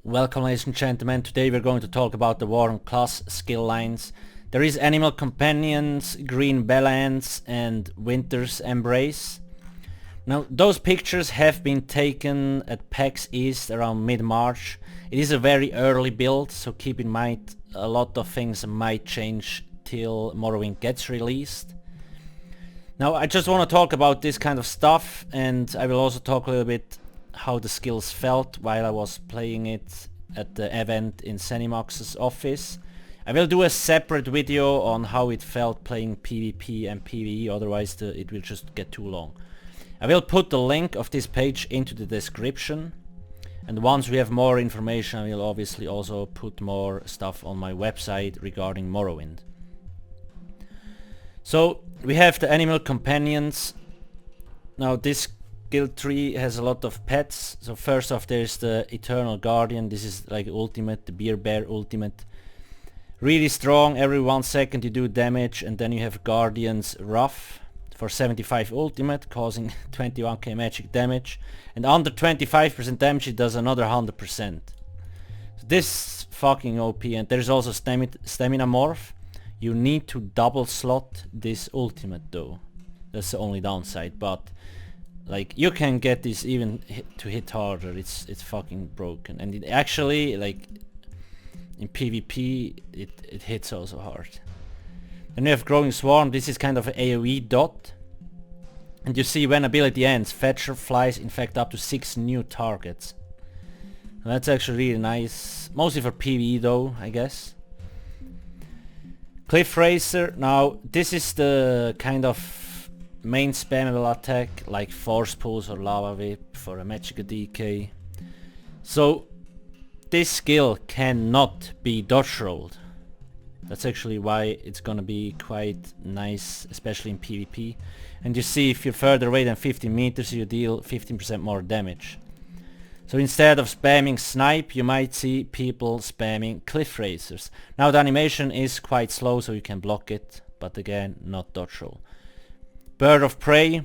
Welcome ladies and gentlemen, today we're going to talk about the Warden Class Skill-Lines. There is Animal Companions, Green Balance and Winter's Embrace. Now those pictures have been taken at PAX East around mid-March. It is a very early build, so keep in mind a lot of things might change till Morrowind gets released. Now I just want to talk about this kind of stuff, and I will also talk a little bit how the skills felt while I was playing it at the event in Zenimax's office. I will do a separate video on how it felt playing PvP and PvE, otherwise it will just get too long. I will put the link of this page into the description, and once we have more information I will obviously also put more stuff on my website regarding Morrowind. So we have the Animal Companions. Now this guild tree has a lot of pets. So first off there's the Eternal Guardian. This is like ultimate, the Beer Bear ultimate. Really strong, every 1 second you do damage, and then you have Guardian's Wrath for 75 ultimate, causing 21k magic damage, and under 25% damage it does another 100%. So this fucking OP, and there's also Stamina Morph. You need to double slot this ultimate though. That's the only downside, but like you can get this even to hit harder. It's fucking broken, and it actually, like in PvP it hits also hard. Then we have Growing Swarm. This is kind of an AoE dot, and you see when ability ends, Fetcher flies infect up to 6 new targets. And that's actually really nice, mostly for PvE though, I guess. Cliff Racer. Now this is the kind of main spammable attack, like Force Pulse or Lava Whip for a Magica DK. So this skill cannot be dodge rolled. That's actually why it's gonna be quite nice, especially in PvP. And you see, if you're further away than 50 meters you deal 15% more damage. So instead of spamming Snipe, you might see people spamming Cliff Racers. Now the animation is quite slow, so you can block it, but again, not dodge roll. Bird of Prey.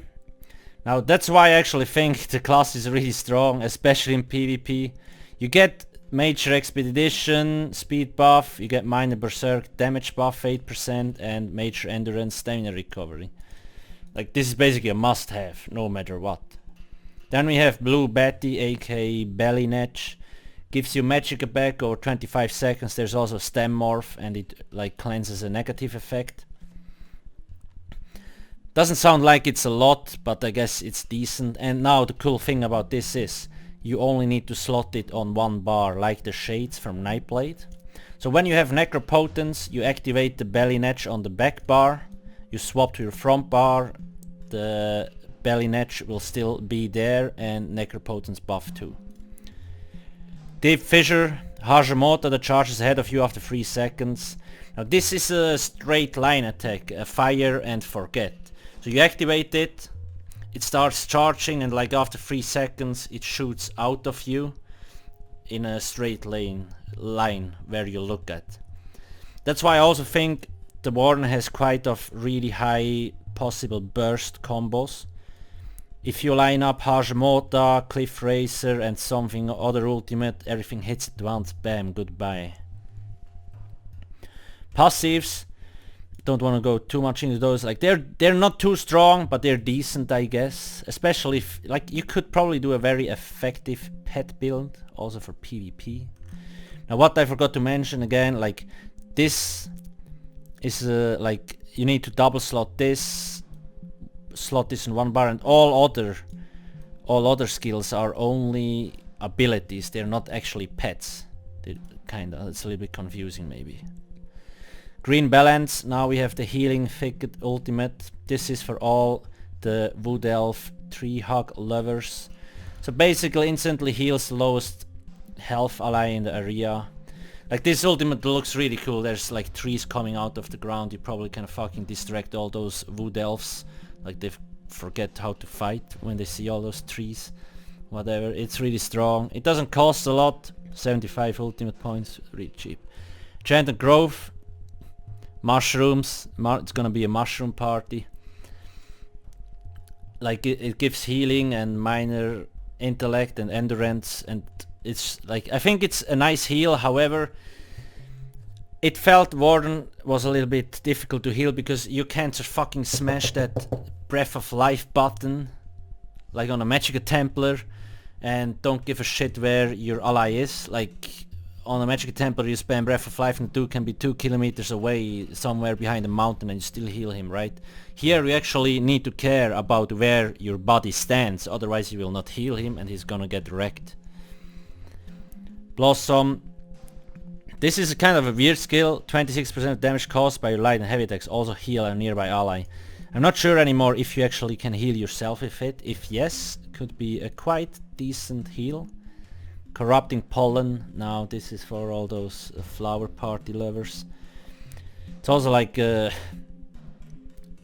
Now that's why I actually think the class is really strong, especially in PvP. You get Major Expedition, Speed buff, you get Minor Berserk, Damage buff 8%, and Major Endurance, Stamina Recovery. Like this is basically a must-have, no matter what. Then we have Blue Betty, aka Belly Netch. Gives you Magic back over 25 seconds. There's also Stem Morph, and it like cleanses a negative effect. Doesn't sound like it's a lot, but I guess it's decent. And now the cool thing about this is you only need to slot it on one bar, like the Shades from Nightblade. So when you have Necropotence, you activate the Belly Netch on the back bar, you swap to your front bar, the Belly Netch will still be there, and Necropotence buff too. Deep Fissure, Hajimota that charges ahead of you after 3 seconds. Now this is a straight line attack, a fire and forget. So you activate it, it starts charging, and like after 3 seconds it shoots out of you in a straight line where you look at. That's why I also think the Warden has quite of really high possible burst combos. If you line up Hajimota, Cliff Racer and something other ultimate, everything hits at once, bam, goodbye. Passives. Don't want to go too much into those. Like they're not too strong, but they're decent, I guess. Especially if, like, you could probably do a very effective pet build also for PvP. Now what I forgot to mention again, like this is like you need to double slot this in one bar, and all other skills are only abilities. They're not actually pets. Kinda, it's a little bit confusing maybe. Green Balance. Now we have the Healing Thicket ultimate. This is for all the Wood Elf Tree Hug lovers. So basically instantly heals the lowest health ally in the area. Like this ultimate looks really cool. There's like trees coming out of the ground. You probably can fucking distract all those Wood Elves. Like they forget how to fight when they see all those trees. Whatever, it's really strong. It doesn't cost a lot. 75 ultimate points, really cheap. Enchanted Grove. Mushrooms, it's gonna be a mushroom party. Like it gives healing and minor intellect and endurance, and It's like, I think it's a nice heal. However, it felt Warden was a little bit difficult to heal because you can't just fucking smash that Breath of Life button like on a Magicka Templar and don't give a shit where your ally is. Like on a Magicka Templar you spam Breath of Life and the dude can be 2 kilometers away somewhere behind a mountain and you still heal him, right? Here you actually need to care about where your body stands, otherwise you will not heal him and he's gonna get wrecked. Blossom. This is a kind of a weird skill. 26% damage caused by your light and heavy attacks also heal a nearby ally. I'm not sure anymore if you actually can heal yourself with it. If yes, could be a quite decent heal. Corrupting Pollen. Now this is for all those flower party lovers. It's also like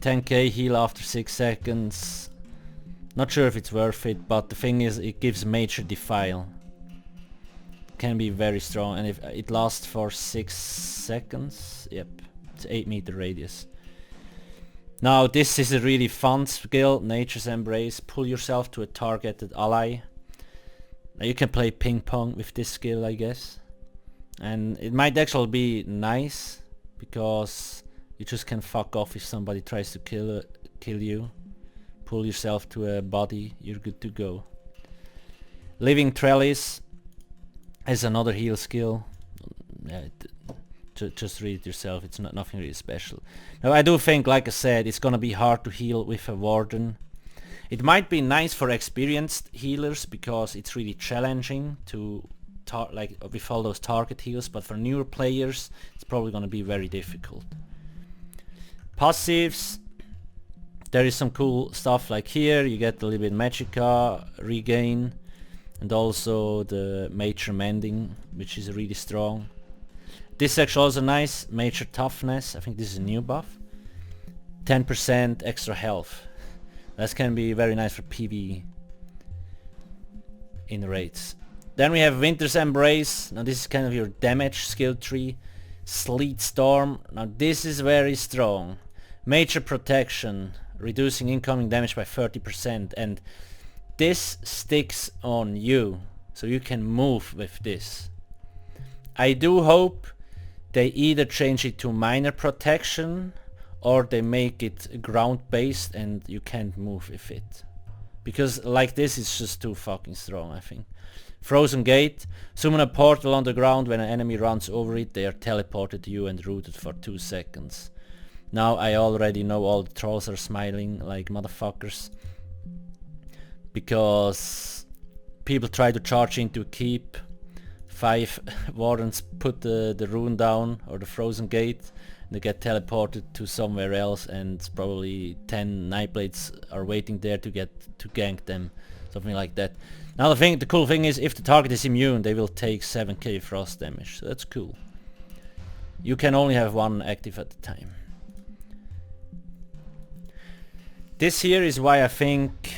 10k heal after 6 seconds. Not sure if it's worth it, but the thing is it gives Major Defile. Can be very strong, and if it lasts for 6 seconds, yep, it's 8 meter radius. Now this is a really fun skill, Nature's Embrace. Pull yourself to a targeted ally. Now you can play ping pong with this skill, I guess, and it might actually be nice because you just can fuck off if somebody tries to kill you. Pull yourself to a body, you're good to go. Living Trellis is another heal skill. Yeah, just read it yourself, it's not nothing really special. Now I do think, like I said, it's gonna be hard to heal with a Warden. It might be nice for experienced healers because it's really challenging to like with all those target heals, but for newer players it's probably gonna be very difficult. Passives. There is some cool stuff like here, you get a little bit Magicka regain and also the Major Mending, which is really strong. This is actually also nice, Major Toughness, I think this is a new buff. 10% extra health. That can be very nice for PvE in raids. Then we have Winter's Embrace. Now this is kind of your damage skill tree. Sleet Storm. Now this is very strong. Major Protection, reducing incoming damage by 30%, and this sticks on you, so you can move with this. I do hope they either change it to minor protection or they make it ground based and you can't move with it. Because like this it's just too fucking strong, I think. Frozen Gate. Summon a portal on the ground. When an enemy runs over it, they are teleported to you and routed for 2 seconds. Now I already know all the trolls are smiling like motherfuckers, because people try to charge into a keep. 5 wardens put the rune down or the frozen gate, and they get teleported to somewhere else, and probably 10 Nightblades are waiting there to gank them, something like that. Now the cool thing is, if the target is immune, they will take 7k frost damage, so that's cool. You can only have 1 active at a time. This here is why I think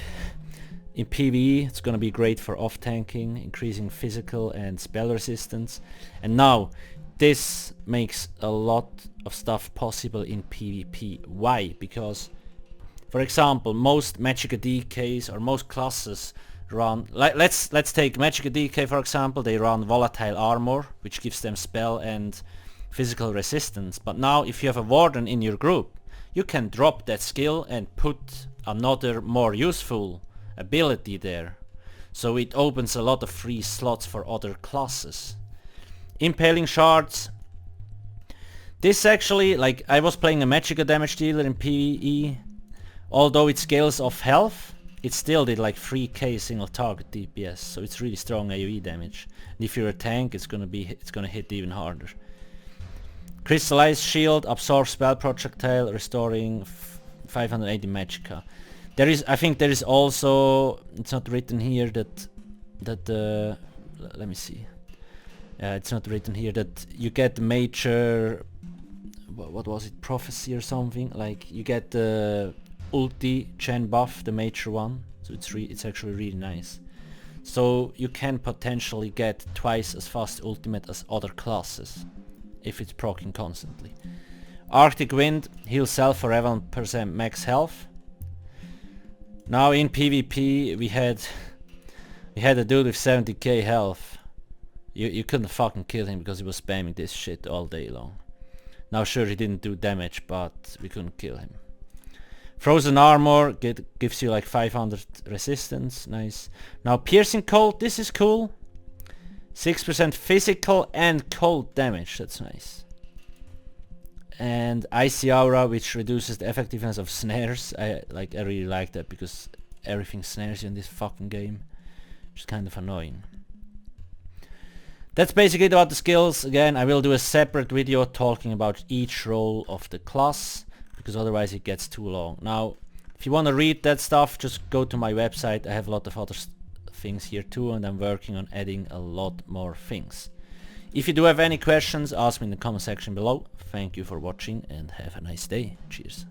in PvE it's gonna be great for off-tanking, increasing physical and spell resistance. And now this makes a lot of stuff possible in PvP. Why? Because, for example, most Magicka DKs or most classes run, let's take Magicka DK for example. They run volatile armor, which gives them spell and physical resistance. But now if you have a Warden in your group, you can drop that skill and put another more useful ability there. So it opens a lot of free slots for other classes. Impaling Shards. This actually, like, I was playing a Magicka damage dealer in PvE. Although it scales off health, it still did like 3k single target DPS, so it's really strong AoE damage. And if you're a tank, it's gonna hit even harder. Crystallized Shield, absorb spell projectile, restoring 580 Magicka. I think there is also, it's not written here that let me see. It's not written here that you get major, what was it, prophecy or something, like you get the ulti gen buff, the major one, so it's actually really nice. So you can potentially get twice as fast ultimate as other classes if it's proccing constantly. Arctic Wind, heal self for 11% max health. Now in PvP we had a dude with 70k health, You couldn't fucking kill him because he was spamming this shit all day long. Now sure, he didn't do damage, but we couldn't kill him. Frozen armor gives you like 500 resistance, nice. Now piercing cold, this is cool. 6% physical and cold damage, that's nice. And icy aura, which reduces the effectiveness of snares. I really like that because everything snares you in this fucking game, which is kind of annoying. That's basically it about the skills. Again, I will do a separate video talking about each role of the class, because otherwise it gets too long. Now, if you want to read that stuff, just go to my website. I have a lot of other things here too, and I'm working on adding a lot more things. If you do have any questions, ask me in the comment section below. Thank you for watching and have a nice day. Cheers.